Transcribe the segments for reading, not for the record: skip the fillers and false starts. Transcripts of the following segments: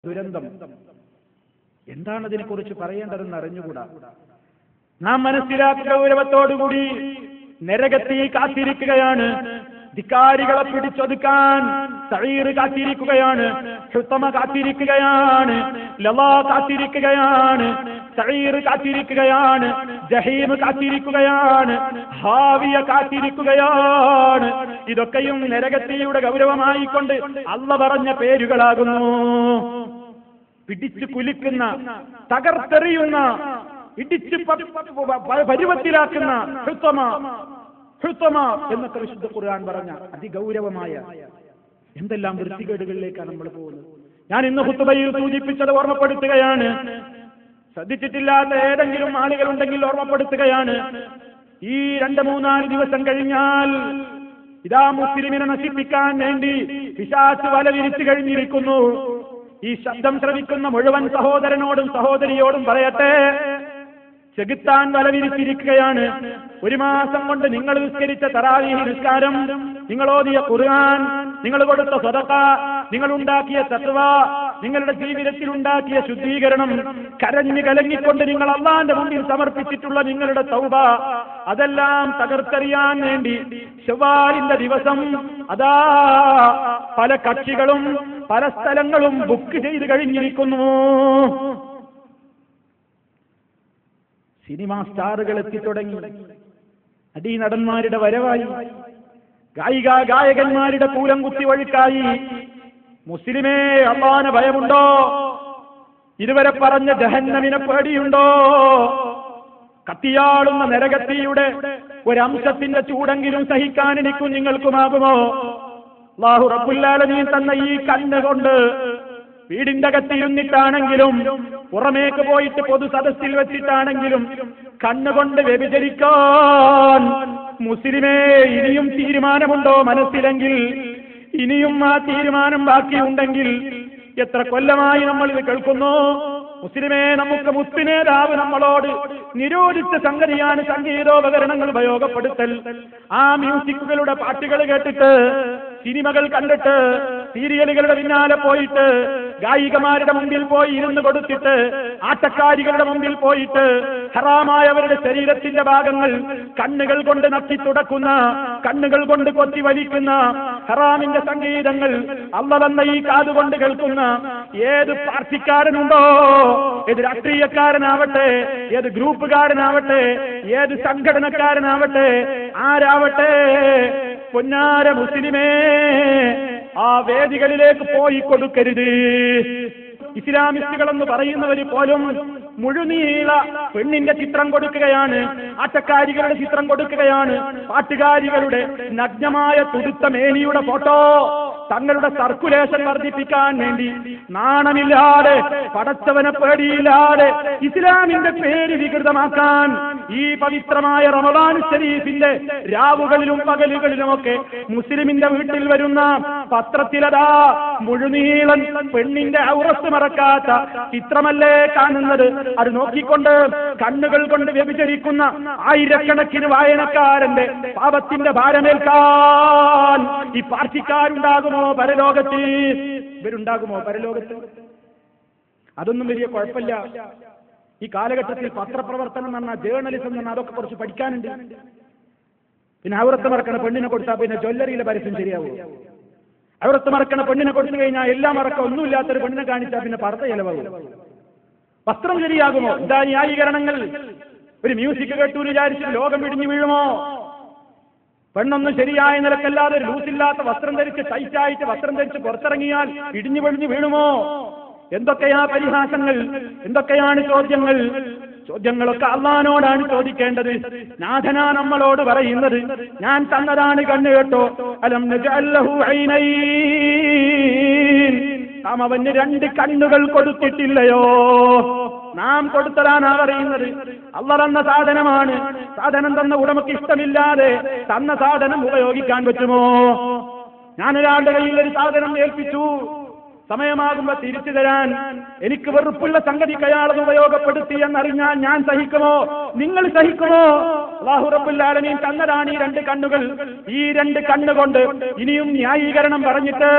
ദുരന്തം. എന്താണ് അതിനെക്കുറിച്ച് പറയേണ്ടതെന്ന് അറിഞ്ഞുകൂടാ. നാം മനസ്സിലാക്കുക, ഗൗരവത്തോടുകൂടി നരകത്തിൽ കാത്തിരിക്കുകയാണ്, ധിക്കാരികളെ പിടിച്ചൊതുക്കാൻ സഈർ കാത്തിരിക്കുകയാണ്, ഹുത്തമ കാത്തിരിക്കുകയാണ്, ലള കാത്തിരിക്കുകയാണ്, സഈർ കാത്തിരിക്കുകയാണ്, ജഹീം കാത്തിരിക്കുകയാണ്, ഹാവിയ കാത്തിരിക്കുകയാണ്. ഇതൊക്കെയും നരകത്തിയുടെ ഗൗരവമായിക്കൊണ്ട് അള്ള പറഞ്ഞ പേരുകളാകുന്നു. പിടിച്ചു കുലുക്കുന്ന, തകർത്തെറിയുന്ന, ഇടിച്ച് പരുവത്തിലാക്കുന്ന ഹുത്തമ എന്നൊക്കെ വിശുദ്ധ ഖുർആൻ പറഞ്ഞ അതിഗൗരവമായ എന്തെല്ലാം വൃത്തികേടുകളിലേക്കാണ് നമ്മൾ പോകുന്നത്. ഞാൻ ഇന്ന് ഖുതുബയിൽ സൂചിപ്പിച്ചത് ഓർമ്മപ്പെടുത്തുകയാണ്. ശ്രദ്ധിച്ചിട്ടില്ലാത്ത ഏതെങ്കിലും ആളുകളുണ്ടെങ്കിൽ ഓർമ്മപ്പെടുത്തുകയാണ്. ഈ 2-3-4 ദിവസം കഴിഞ്ഞാൽ ഇതാ മുസ്ലിമിനെ നശിപ്പിക്കാൻ വേണ്ടി പിശാച് വല വിരിച്ചു കഴിഞ്ഞിരിക്കുന്നു. ഈ ശബ്ദം ശ്രവിക്കുന്ന മുഴുവൻ സഹോദരനോടും സഹോദരിയോടും പറയട്ടെ, ചെകുത്താൻ വല വിരിച്ചിരിക്കുകയാണ്. 1 മാസം കൊണ്ട് നിങ്ങൾ നിസ്കരിച്ച തറാവീഹ് നിസ്കാരം, നിങ്ങൾ ഓതിയ ഖുർആൻ, നിങ്ങൾ കൊടുത്ത സദഖ, നിങ്ങൾ ഉണ്ടാക്കിയ തഖ്വ, നിങ്ങളുടെ ജീവിതത്തിൽ ഉണ്ടാക്കിയ ശുദ്ധീകരണം, കരഞ്ഞു കലങ്ങിക്കൊണ്ട് നിങ്ങൾ അല്ലാഹുവിന്റെ മുമ്പിൽ സമർപ്പിച്ചിട്ടുള്ള നിങ്ങളുടെ തൗബ, അതെല്ലാം തകർത്തെറിയാൻ വേണ്ടി ശവ്വാലിന്റെ ദിവസം അതാ പല കക്ഷികളും പല സ്ഥലങ്ങളും ബുക്ക് ചെയ്ത് കഴിഞ്ഞിരിക്കുന്നു. സിനിമാ സ്റ്റാറുകൾ എത്തിത്തുടങ്ങി, നടീനടന്മാരുടെ വരവായി, ഗായകന്മാരുടെ കൂലം കുത്തി വഴുക്കായി. മുസ്ലിമേ, അല്ലാഹുവിനെ ഭയമുണ്ടോ? ഇതുവരെ പറഞ്ഞ ജഹന്നമിനെ പേടിയുണ്ടോ? കത്തിയാളുന്ന നരകത്തിയുടെ ഒരംശത്തിന്റെ ചൂടെങ്കിലും സഹിക്കാൻ എനിക്കും നിങ്ങൾക്കുമാകുമോ? അല്ലാഹു റബ്ബുൽ ആലമീൻ തന്ന ഈ കണ്ണുകൊണ്ട് വീടിന്റെ അകത്തിരുന്നിട്ടാണെങ്കിലും പുറമേക്ക് പോയിട്ട് പൊതു സദസ്സിൽ വെച്ചിട്ടാണെങ്കിലും കണ്ണുകൊണ്ട് വ്യഭിചരിക്കാൻ മുസ്ലിമേ ഇനിയും തീരുമാനമുണ്ടോ മനസ്സിലെങ്കിൽ? ഇനിയും ആ തീരുമാനം ബാക്കിയുണ്ടെങ്കിൽ എത്ര കൊല്ലമായി നമ്മൾ ഇത് കേൾക്കുന്നു? മുസ്ലിമേ, നമുക്ക് മുസ്ലിമേതാവ് നമ്മളോട് നിരോധിച്ച സംഗതിയാണ് സംഗീതോപകരണങ്ങൾ ഉപയോഗപ്പെടുത്തൽ. ആ മ്യൂസിക്കുകളുടെ പാട്ടുകൾ കേട്ടിട്ട്, സിനിമകൾ കണ്ടിട്ട്, സീരിയലുകളുടെ പിന്നാലെ പോയിട്ട്, ഗായികമാരുടെ മുമ്പിൽ പോയി ഇരുന്ന് കൊടുത്തിട്ട്, ആട്ടക്കാരികളുടെ മുമ്പിൽ പോയിട്ട് ഹറാമായവരുടെ ശരീരത്തിന്റെ ഭാഗങ്ങൾ കണ്ണുകൾ കൊണ്ട് നക്കി തുടക്കുന്ന, കണ്ണുകൾ കൊണ്ട് കൊത്തി വലിക്കുന്ന ഹറാമിന്റെ സംഗീതങ്ങൾ അള്ള തന്ന ഈ കാതുകൊണ്ട് കേൾക്കുന്ന ഏത് പാർട്ടിക്കാരനുണ്ടോ, ഏത് രാഷ്ട്രീയക്കാരനാവട്ടെ, ഏത് ഗ്രൂപ്പുകാരനാവട്ടെ, ഏത് സംഘടനക്കാരനാവട്ടെ, ആരാവട്ടെ, പൊന്നാര മുസ്ലിമേ, ആ വേദികളിലേക്ക് പോയി കൊടുക്കരുത്. ഇസ്ലാമിസ്റ്റുകളെന്ന് പറയുന്നവര് പോലും മുഴുനീള പെണ്ണിന്റെ ചിത്രം കൊടുക്കുകയാണ്, ആട്ടക്കാരികളുടെ ചിത്രം കൊടുക്കുകയാണ്, പാട്ടുകാരികളുടെ നഗ്നമായ തുടുത്ത മേനിയുടെ ഫോട്ടോ തങ്ങളുടെ സർക്കുലേഷൻ വർദ്ധിപ്പിക്കാൻ വേണ്ടി നാണമില്ലാതെ, പടച്ചവനെ പേടിയില്ലാതെ ഇസ്ലാമിന്റെ പേര് വികൃതമാക്കാൻ ഈ പവിത്രമായ റമദാൻ ശരീഫിന്റെ രാവുകളിലും പകലുകളിലുമൊക്കെ മുസ്ലിമിന്റെ വീട്ടിൽ വരുന്ന പത്രത്തിലതാ മുഴുനീളൻ പെണ്ണിന്റെ ഔറത്ത് മറക്കാത്ത ചിത്രമല്ലേ കാണുന്നത്? അത് നോക്കിക്കൊണ്ട് കണ്ണുകൾ കൊണ്ട് വ്യഭിചരിക്കുന്ന ആയിരക്കണക്കിന് വായനക്കാരന്റെ പാപത്തിന്റെ ഭാരമേൽക്കാൻ ഈ പാർട്ടിക്കാരുണ്ടാകുമോ പരലോകത്ത്? ഇവരുണ്ടാകുമോ പരലോകത്ത്? അതൊന്നും വലിയ കുഴപ്പമില്ല. ഈ കാലഘട്ടത്തിൽ പത്രപ്രവർത്തനം എന്ന് പറഞ്ഞാൽ, ജേർണലിസം എന്ന് പറഞ്ഞാൽ അതൊക്കെ കുറച്ച് പഠിക്കാനുണ്ട്. പിന്നെ ഔറത്ത് മറക്കണ പെണ്ണിനെ കൊടുത്താൽ പിന്നെ ജ്വല്ലറിയിലെ പരസ്യം ശരിയാവും. ഔറത്ത് മറക്കണ പെണ്ണിനെ കൊടുത്തു കഴിഞ്ഞാൽ എല്ലാം മറക്കം ഒന്നുമില്ലാത്തൊരു പെണ്ണിനെ കാണിച്ചാൽ പിന്നെ പർദ്ദ ചെലവാകും. വസ്ത്രം ശരിയാകുമോ? എന്താ ന്യായീകരണങ്ങൾ? ഒരു മ്യൂസിക് കേട്ടു വിചാരിച്ച് ലോകം ഇടിഞ്ഞു വീഴുമോ? പെണ്ണൊന്നും ശരിയായ നിലക്കല്ലാതെ ലൂസില്ലാത്ത വസ്ത്രം ധരിച്ച്, ടൈറ്റായിട്ട് വസ്ത്രം ധരിച്ച് പുറത്തിറങ്ങിയാൽ ഇടിഞ്ഞു പൊളിഞ്ഞു വീഴുമോ? എന്തൊക്കെയാ പരിഹാസങ്ങൾ, എന്തൊക്കെയാണ് ചോദ്യങ്ങൾ? ചോദ്യങ്ങളൊക്കെ അള്ളാഹിനോടാണ് ചോദിക്കേണ്ടത്. നാഥനാ നമ്മളോട് പറയുന്നത്, ഞാൻ തന്നതാണ് കണ്ണ് കേട്ടോ, അലം നജഅൽ ലഹു ഐനൈൻ, നാം അവന് 2 കണ്ണുകൾ കൊടുത്തിട്ടില്ലയോ? നാം കൊടുത്തതാനാ പറയുന്നത്. അള്ള തന്ന സാധനമാണ്. സാധനം തന്ന ഉടമയ്ക്ക് ഇഷ്ടമില്ലാതെ തന്ന സാധനം ഉപയോഗിക്കാൻ പറ്റുമോ? ഞാനൊരാളുടെ കയ്യിൽ ഒരു സാധനം ഏൽപ്പിച്ചു, സമയമാകുമ്പോ തിരിച്ചു തരാൻ എനിക്ക് വെറുപ്പുള്ള സംഗതിക്ക് അയാളത് ഉപയോഗപ്പെടുത്തി എന്നറിഞ്ഞാൽ ഞാൻ സഹിക്കുമോ? നിങ്ങൾ സഹിക്കുമോ? അല്ലാഹു റബ്ബുൽ ആലമീൻ തന്നതാണ് ഈ 2 കണ്ണുകൾ. ഈ 2 കണ്ണുകൊണ്ട് ഇനിയും ന്യായീകരണം പറഞ്ഞിട്ട്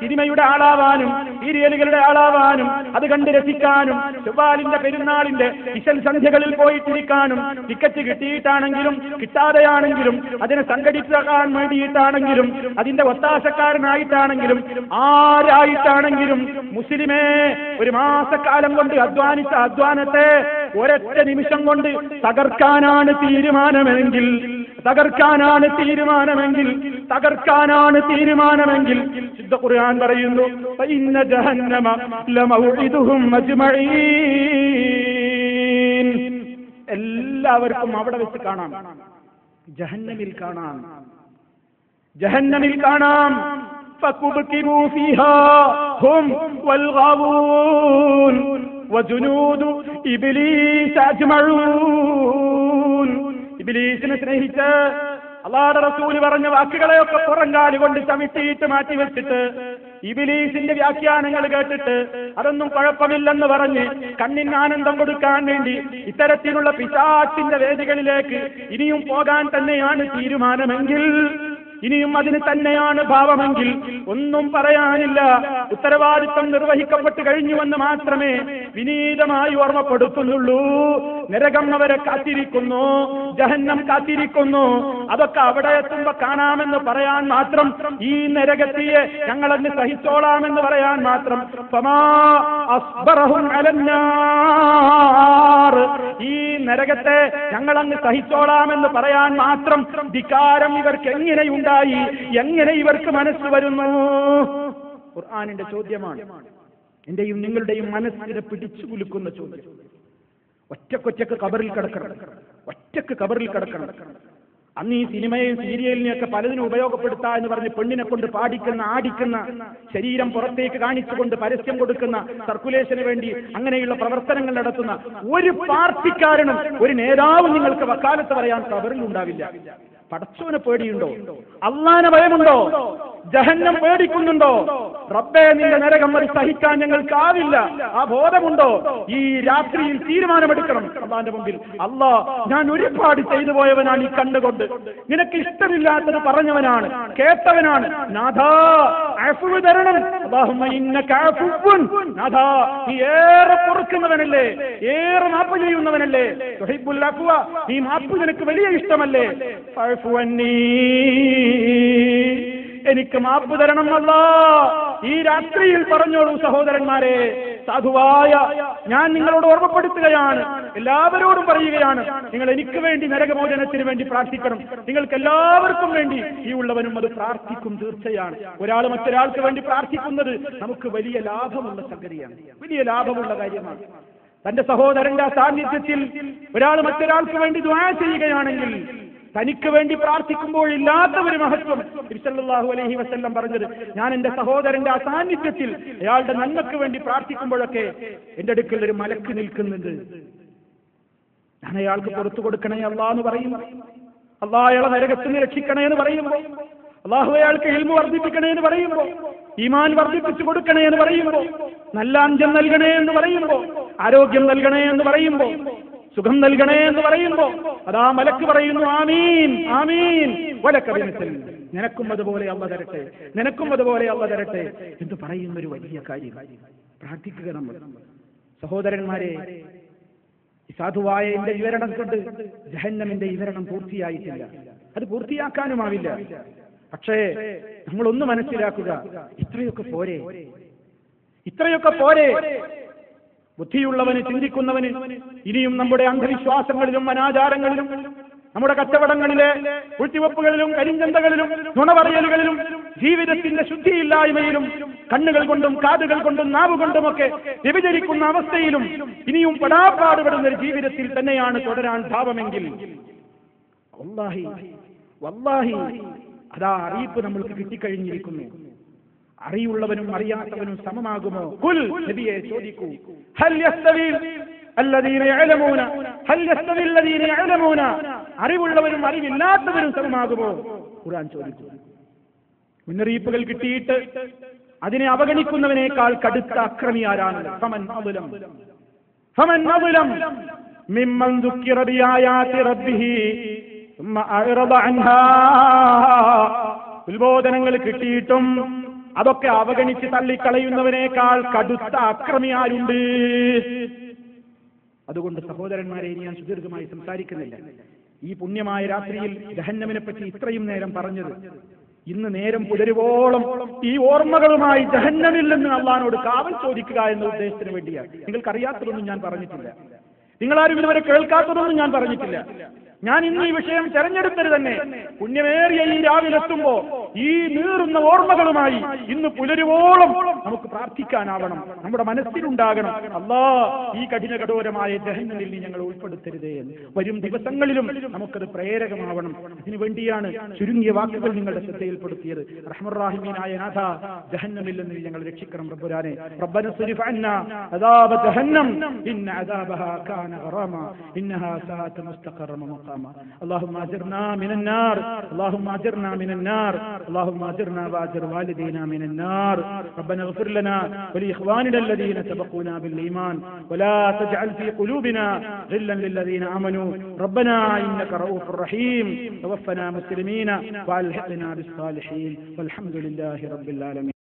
സിനിമയുടെ ആളാവാനും സീരിയലുകളുടെ ആളാവാനും അത് കണ്ട് രസിക്കാനും ചൊവ്വാലിന്റെ പെരുന്നാളിന്റെ ഇശൽ സന്ധ്യകളിൽ പോയിട്ടിരിക്കാനും ടിക്കറ്റ് കിട്ടിയിട്ടാണെങ്കിലും കിട്ടാതെയാണെങ്കിലും അതിനെ സംഘടിപ്പിക്കാൻ വേണ്ടിയിട്ടാണെങ്കിലും അതിന്റെ ഒത്താശക്കാരനായിട്ടാണെങ്കിലും ആരായിട്ടാണെങ്കിലും മുസ്ലിമേ ഒരു മാസക്കാലം കൊണ്ട് അധ്വാനിച്ച അധ്വാനത്തെ ഒരൊറ്റ നിമിഷം കൊണ്ട് തകർക്കാനാണ് തീരുമാനമെങ്കിൽ ശുദ്ധ ഖുർആൻ പറയുന്നു ഫഇന്ന ജഹന്നമ ലമൗഇദുഹും അജ്മഈൻ. എല്ലാവർക്കും അവിടെ വെച്ച് കാണാം, ജഹന്നമിൽ കാണാം. ഫകുബ്കിബൂ ഫീഹാ ഹും വൽ ഗാവൂൻ വജുനൂദു ഇബ്ലീസ് അജ്മഊൻ. ഇബ്ലീസിനെ സ്നേഹിച്ച് അല്ലാഹുവിന്റെ റസൂൽ പറഞ്ഞ വാക്കുകളെയൊക്കെ പുറങ്കാല് കൊണ്ട് ചവിട്ടിയിട്ട് മാറ്റിവെച്ചിട്ട് ഇബ്ലീസിന്റെ വ്യാഖ്യാനങ്ങൾ കേട്ടിട്ട് അതൊന്നും കുഴപ്പമില്ലെന്ന് പറഞ്ഞ് കണ്ണിന് ആനന്ദം കൊടുക്കാൻ വേണ്ടി ഇത്തരത്തിലുള്ള പിശാചിന്റെ വേദികളിലേക്ക് ഇനിയും പോകാൻ തന്നെയാണ് തീരുമാനമെങ്കിൽ, ഇനിയും അതിന് തന്നെയാണ് ഭാവമെങ്കിൽ ഒന്നും പറയാനില്ല. ഉത്തരവാദിത്വം നിർവഹിക്കപ്പെട്ട് കഴിഞ്ഞുവെന്ന് മാത്രമേ വിനീതമായി ഓർമ്മപ്പെടുത്തുന്നുള്ളൂ. നരകം അവരെ കാത്തിരിക്കുന്നു, ജഹന്നം കാത്തിരിക്കുന്നു. അതൊക്കെ അവിടെ എത്തുമ്പോ കാണാമെന്ന് പറയാൻ മാത്രം, ഈ നരകത്തിയെ ഞങ്ങളങ്ങ് സഹിച്ചോളാമെന്ന് പറയാൻ മാത്രം. ഫമാ അസ്ബറഹും അലന്നാർ, ഈ നരകത്തെ ഞങ്ങളങ്ങ് സഹിച്ചോളാമെന്ന് പറയാൻ മാത്രം ധിക്കാരം ഇവർക്ക് എങ്ങനെയുണ്ട്, എങ്ങനെ ഇവർക്ക് മനസ്സ് വരുന്നു? ഖുർആനിന്റെ ചോദ്യമാണ്, എന്റെയും നിങ്ങളുടെയും മനസ്സിനെ പിടിച്ചു കുലുക്കുന്ന ചോദ്യം. ഒറ്റക്കൊറ്റക്ക് കബറിൽ കിടക്കണം. അന്ന് ഈ സിനിമയും സീരിയലിനെയൊക്കെ പലതിനും ഉപയോഗപ്പെടുത്താ എന്ന് പറഞ്ഞ് പെണ്ണിനെ കൊണ്ട് പാടിക്കുന്ന ആടിക്കുന്ന ശരീരം പുറത്തേക്ക് കാണിച്ചുകൊണ്ട് പരസ്യം കൊടുക്കുന്ന സർക്കുലേഷന് വേണ്ടി അങ്ങനെയുള്ള പ്രവർത്തനങ്ങൾ നടത്തുന്ന ഒരു പാർട്ടിക്കാരനും ഒരു നേതാവും നിങ്ങൾക്ക് വക്കാലത്ത് പറയാൻ കബറിൽ ഉണ്ടാവില്ല. പടച്ചോനെ പേടിയുണ്ടോ? അള്ളാനെ ഭയമുണ്ടോ? ജഹന്നം പേടിക്കുന്നുണ്ടോ? റബ്ബേ നിന്റെ നരകം വരെ സഹിക്കാൻ ഞങ്ങൾക്കാവില്ല, ആ ബോധമുണ്ടോ? ഈ രാത്രിയിൽ തീരുമാനമെടുക്കണം അള്ളാന്റെ മുമ്പിൽ. അല്ലാ, ഞാൻ ഒരുപാട് ചെയ്തു പോയവനാണ്, ഈ കണ്ടുകൊണ്ട് നിനക്ക് ഇഷ്ടമില്ലാത്തത് പറഞ്ഞവനാണ്, കേട്ടവനാണ്. നാഥാ അഫ്വ് തരണം. അല്ലാഹുമ്മ ഇന്നക അഫ്വുൻ. നാഥാ നീ ഏറെ പൊറുക്കുന്നവനല്ലേ, ഏറെ മാപ്പ് ചെയ്യുന്നവനല്ലേ. തുഹിബ്ബുൽ അഫ്വ, ഈ മാപ്പ് നിനക്ക് വലിയ ഇഷ്ടമല്ലേ. ഫഅഫു അന്നീ, എനിക്ക് മാപ്പ് തരണം അല്ലാ. ഈ രാത്രിയിൽ പറഞ്ഞോളൂ സഹോദരന്മാരെ, സാധുവായ ഞാൻ നിങ്ങളോട് ഓർമ്മപ്പെടുത്തുകയാണ്, എല്ലാവരോടും പറയുകയാണ്, നിങ്ങൾ എനിക്ക് വേണ്ടി നരകമോചനത്തിന് വേണ്ടി പ്രാർത്ഥിക്കണം. നിങ്ങൾക്ക് എല്ലാവർക്കും വേണ്ടി ഈ ഉള്ളവനും അത് പ്രാർത്ഥിക്കും തീർച്ചയാണ്. ഒരാൾ മറ്റൊരാൾക്ക് വേണ്ടി പ്രാർത്ഥിക്കുന്നത് നമുക്ക് വലിയ ലാഭമുള്ള സംഗതിയാണ്, വലിയ ലാഭമുള്ള കാര്യമാണ്. തന്റെ സഹോദരന്റെ സാന്നിധ്യത്തിൽ ഒരാൾ മറ്റൊരാൾക്ക് വേണ്ടി ദുആ ചെയ്യുകയാണെങ്കിൽ തനിക്ക് വേണ്ടി പ്രാർത്ഥിക്കുമ്പോഴില്ലാത്ത ഒരു മഹത്വം നബി സല്ലല്ലാഹു അലൈഹി വസല്ലം പറഞ്ഞത്, ഞാൻ എന്റെ സഹോദരന്റെ സാന്നിധ്യത്തിൽ അയാളുടെ നന്മക്ക് വേണ്ടി പ്രാർത്ഥിക്കുമ്പോഴൊക്കെ എന്റെ അടുക്കൽ ഒരു മലക്ക് നിൽക്കുന്നുണ്ട്, ഞാൻ അയാൾക്ക് പുറത്തു കൊടുക്കണേ അല്ലാ എന്ന് പറയും. അല്ലാഹ് അയാളെ നരകത്തിൽ നിന്ന് രക്ഷിക്കണേ എന്ന് പറയുമ്പോൾ, അല്ലാഹു അയാൾക്ക് ഇൽമു വർദ്ധിപ്പിക്കണേ എന്ന് പറയുമ്പോൾ, ഈമാൻ വർദ്ധിപ്പിച്ചു കൊടുക്കണേ എന്ന് പറയുമ്പോൾ, നല്ല അന്ത്യം നൽകണേ എന്ന് പറയുമ്പോൾ, ആരോഗ്യം നൽകണേ എന്ന് പറയുമ്പോൾ, സുഖം നൽകണേ എന്ന് പറയുമ്പോ അതാ മലക്ക് പറയുന്നു ആമീൻ ആമീൻ വലക ബിമിസ്ൽ, നിനക്കും അതുപോലെ അല്ലാഹു തരട്ടെ, നിനക്കും അതുപോലെ അല്ലാഹു തരട്ടെ എന്ന് പറയുന്ന ഒരു വലിയ കാര്യം. പ്രാർത്ഥിക്കുക നമ്മൾ. സഹോദരന്മാരെ, സാധുവായ എന്റെ വിവരണം കൊണ്ട് ജഹന്നമിന്റെ വിവരണം പൂർത്തിയായിട്ടില്ല, അത് പൂർത്തിയാക്കാനുമാവില്ല. പക്ഷേ നമ്മളൊന്ന് മനസ്സിലാക്കുക, ഇത്രയൊക്കെ പോരെ, ഇത്രയൊക്കെ പോരെ. ബുദ്ധിയുള്ളവന്, ചിന്തിക്കുന്നവന് ഇനിയും നമ്മുടെ അന്ധവിശ്വാസങ്ങളിലും അനാചാരങ്ങളിലും നമ്മുടെ കച്ചവടങ്ങളിലെ കുഴ്ത്തിവെപ്പുകളിലും കരിഞ്ചന്തകളിലും നുണപറയലുകളിലും ജീവിതത്തിന്റെ ശുദ്ധിയില്ലായ്മയിലും കണ്ണുകൾ കൊണ്ടും കാതുകൾ കൊണ്ടും നാവ് കൊണ്ടുമൊക്കെ വ്യഭിചരിക്കുന്ന അവസ്ഥയിലും ഇനിയും പെടാപ്പാടുപെടുന്ന ഒരു ജീവിതത്തിൽ തന്നെയാണ് തുടരാൻ ഭാവമെങ്കിൽ വല്ലാഹി വല്ലാഹി അതാ അറിയിപ്പ് നമ്മൾക്ക് കിട്ടിക്കഴിഞ്ഞിരിക്കുന്നു. അറിയുള്ളവനും അറിയാത്തവനും സമമാകുമോ? ഖുൽ, നബിയെ ചോദിക്കൂ, ഹൽ യസ്തവി അല്ലദീന യഅലമൂന ഹൽ യസ്തവി അല്ലദീന യഅലമൂന, അറിവുള്ളവരും അറിവില്ലാത്തവരും സമമാകുമോ? ഖുർആൻ ചോദിച്ചു. മുന്നറിയിപ്പുകൾ കിട്ടിയിട്ട് അതിനെ അവഗണിക്കുന്നവനേക്കാൾ കടുത്ത അക്രമി ആരാണ്? ഫമൻ അദ്ലം മിമ്മൻ ദുക്കിറ ബിആയാതി റബ്ബിഹി സുമ്മ അഅറദ അൻഹാ. ഉത്ബോധനങ്ങൾ കിട്ടിയിട്ടും അതൊക്കെ അവഗണിച്ച് തള്ളിക്കളയുന്നവനേക്കാൾ കടുത്ത അക്രമിയാരുണ്ട്? അതുകൊണ്ട് സഹോദരന്മാരെ, ഇനി ഞാൻ സുദീർഘമായി സംസാരിക്കുന്നില്ല. ഈ പുണ്യമായ രാത്രിയിൽ ജഹന്നമിനെ പറ്റി ഇത്രയും നേരം പറഞ്ഞത്, ഇന്ന് നേരം പുലരുവോളം ഈ ഓർമ്മകളുമായി ജഹന്നമിൽ നിന്ന് അള്ളാഹുവോട് കാവൽ ചോദിക്കുക എന്ന ഉദ്ദേശത്തിന് വേണ്ടിയാണ്. നിങ്ങൾക്കറിയാത്തതൊന്നും ഞാൻ പറഞ്ഞിട്ടില്ല, നിങ്ങളാരും ഇതുവരെ കേൾക്കാത്തതൊന്നും ഞാൻ പറഞ്ഞിട്ടില്ല. ഞാൻ ഇന്ന് ഈ വിഷയം തെരഞ്ഞെടുത്തത് തന്നെ പുണ്യമേറിയ ഈ രാവിലെത്തുമ്പോ ഈ നീറുന്ന ഓർമ്മകളുമായി ഇന്ന് പുലരുവോളം നമുക്ക് പ്രാർത്ഥിക്കാനാവണം, നമ്മുടെ മനസ്സിലുണ്ടാകണം, അല്ലാ ഈ കഠിന കഠോരമായ ജഹന്നമിൽ നീ ഞങ്ങൾ ഉൾപ്പെടുത്തരുതേ എന്ന്. വരും ദിവസങ്ങളിലും നമുക്കത് പ്രേരകമാവണം. അതിനു വേണ്ടിയാണ് ചുരുങ്ങിയ വാക്കുകൾ നിങ്ങളുടെ ശ്രദ്ധയിൽപ്പെടുത്തിയത്. റഹ്മൻറഹീമായ നാഥ, ജഹന്നമിൽ നിന്ന് ഞങ്ങൾ രക്ഷിക്കണം റബ്ബുരാനെ. റബ്ബന സ്രിഫ് അന്നാ അദാബ ജഹന്നം ഇന്ന അദാബഹാ കാന ഗറാമ ഇന്നഹാ സാഅത് മുസ്തഖറ മഖാമ. اللهم اجرنا من النار، اللهم اجرنا من النار، اللهم اجرنا واجر والدينا من النار. ربنا اغفر لنا ولاخواننا الذين سبقونا بالايمان ولا تجعل في قلوبنا غلا للذين امنوا ربنا انك رؤوف رحيم. توفنا مسلمين والحقنا بالصالحين والحمد لله رب العالمين.